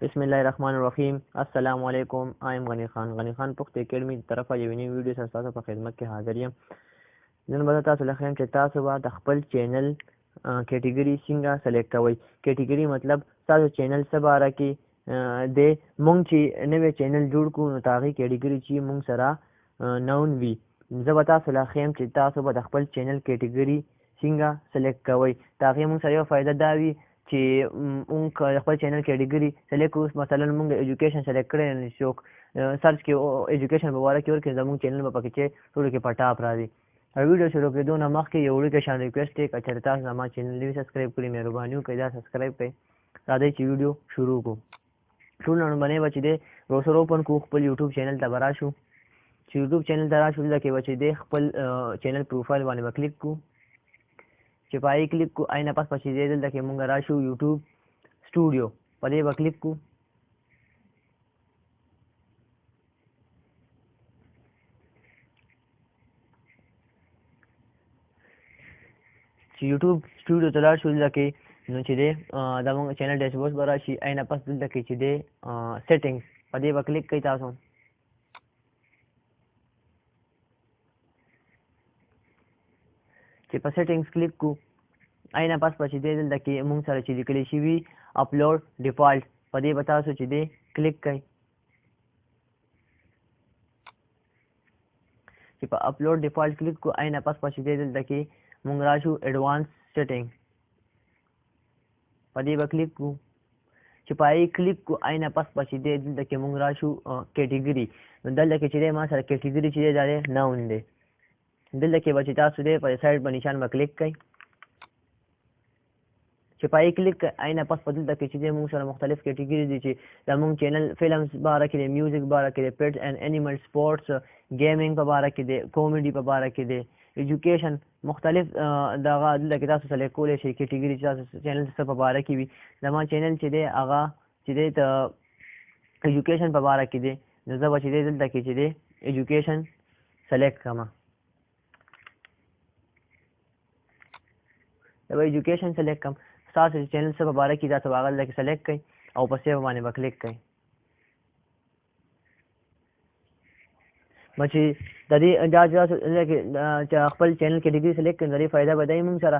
बिस्मिल्लाहिर्रहमानिर्रहीम। अस्सलाम वालेकुम। आई एम गनी खान पुख्त एकेडमी की तरफ یو نی ویډیو سره تاسو په خدمت کې حاضر یم. نن به تاسو له خیم چې تاسو به د خپل چینل کیټګری څنګه سلیکټ کوئ. کیټګری مطلب تاسو چینل څه باره کې د مونږ چې نوی چینل جوړ کړو نو هغې کیټګری چې مونږ سره نون وي. زه به تاسو له خیم چې تاسو به د خپل چینل کیټګری څنګه سلیکټ کوئ. د هغې مونږ سره یو فایده دا وي چې مونږ خپل چینل کیټګری سلیکټ کړو. مثلا مونږ ایجوکیشن سلیکټ کړی نو څوک سرچ کې ایجوکیشن په باره کې ورکړي زمونږ چینل به پکې چې ټولو کې په ټاپ راځي. ویډیو شروع کېدو نه مخکې یو وړوکی شان ریکویسټ دی که چېرې تاسو زما چینل نوي سبسکرایب کړي مهرباني وکړئ دا سبسکرایب کړئ. راځئ چې ویډیو شروع کړو. ټول لومړنی به چې دی براوزر اوپن کړو، خپل یوټیوب چینل ته به راشو. چې یوټیوب چینل ته راشو دلته کې به چې دی خپل چینل پروفایل باندې به کلیک کړو. چې په هغې کلیک کړو نه پس به چې دی دلته کې مونږ راشو یوټیوب سټوډیو په دې به کلیک کړو. چې یوټیوب سټوډیو ته لاړ شو دلته کې نو چې دی زموږ چینل ډیشبورډ به راشي. نه پس دلته کې چې دی سیټینګز په دې به کلیک کوئ. تاسو چې په سیټینګز کلیک کړو نه پس به چې دی دلته کې مونږ سره چې لیکلی شوي اپلوډ ډیفالټ په دې به تاسو چې دی کلیک کوئ. چې په اپلوډ ډیفالټ کلیک کړو نه پس به چې دی دلته کې مونږ راشو ایډوانس سیټینګ په دې به کلیک کړو. چې په هغې کلیک کړو نه پس به چې دی دلته کې مونږ راشو کیټګري. نو دلته کې چې دی ما سره کیټګري چې دی دا دی ناون دی. دلته کې به چې تاسو دی په سایډ به نشان به کلیک کوئ. چې په هغې کلیک کوئ نه پس په دلته کې چې دی مونږ سره مختلف کیټګري دي چې زمونږ چینل فلمز باره کې دی، میوزک باره کې دی، پیټس اینډ انیمل، سپورټس، گیمنګ په باره کې دی، کامیډي په باره کې دی، ایجوکیشن مختلف دغه دلته کې تاسو سلیکټ کولی شئ کیټګري چې تاسو چینل څه په باره کې وي. زما چینل چې دی هغه چې دی د ایجوکیشن په باره کې دی نو زه به چې دی دلته کې چې دی ایجوکیشن سلیکټ کړم. زه به ایجوکیشن سلیکټ کړم. ستاسو چې چینل څه په باره کې تاسو هغه دلته کې سلیکټ کړئ او په سیو باندې به کلیک کړئ. چې د دې چې خپل چینل کیټګري سلیکټ کړئ د دې فایده به دی مونږ سره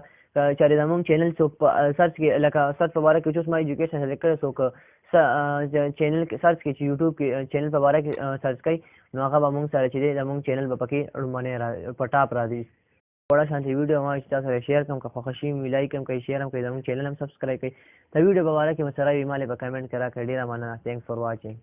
چېرې زمونږ چینل څوک سرچ کې لکه سرچ په باره کې چې اوس ما ایجوکیشن سلیکټ کړی څوک چینل سرچ کې چې یوټیوب کې چینل په باره کې سرچ کوي نو هغه به مونږ سره چې دی زمونږ چینل به پکې لومړنی په ټاپ راځي. وړه شانتې ویډیو ما چې تاسو سره شیر کړم که خوښه شي وي لایک هم کوئ شیر هم کوئ زمونږ چینل هم سبسکرایب کوئ. د ویډیو په باره کې مو سره وي ما لې په کمنټ کې راکړئ. ډېره مننه. تھینکس فار واچینګ.